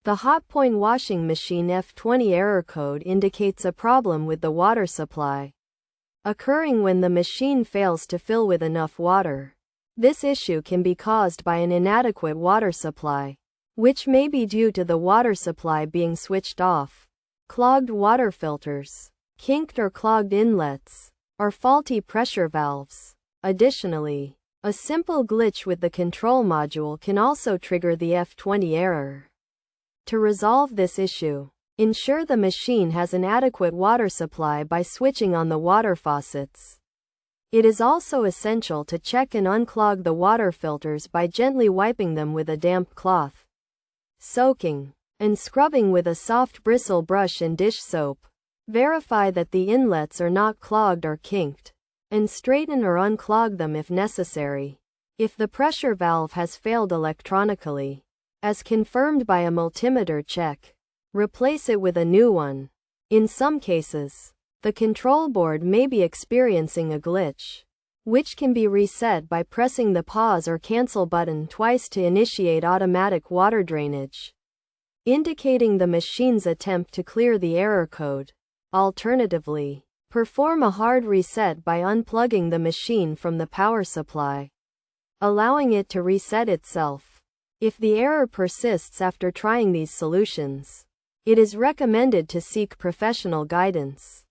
The Hotpoint washing machine F20 error code indicates a problem with the water supply, occurring when the machine fails to fill with enough water. This issue can be caused by an inadequate water supply, which may be due to the water supply being switched off, clogged water filters, kinked or clogged inlets, or faulty pressure valves. Additionally, a simple glitch with the control module can also trigger the F20 error. To resolve this issue, ensure the machine has an adequate water supply by switching on the water faucets. It is also essential to check and unclog the water filters by gently wiping them with a damp cloth, soaking, and scrubbing with a soft bristle brush and dish soap. Verify that the inlets are not clogged or kinked, and straighten or unclog them if necessary. If the pressure valve has failed electronically, as confirmed by a multimeter check, replace it with a new one. In some cases, the control board may be experiencing a glitch, which can be reset by pressing the pause or cancel button twice to initiate automatic water drainage, indicating the machine's attempt to clear the error code. Alternatively, perform a hard reset by unplugging the machine from the power supply, allowing it to reset itself. If the error persists after trying these solutions, it is recommended to seek professional guidance.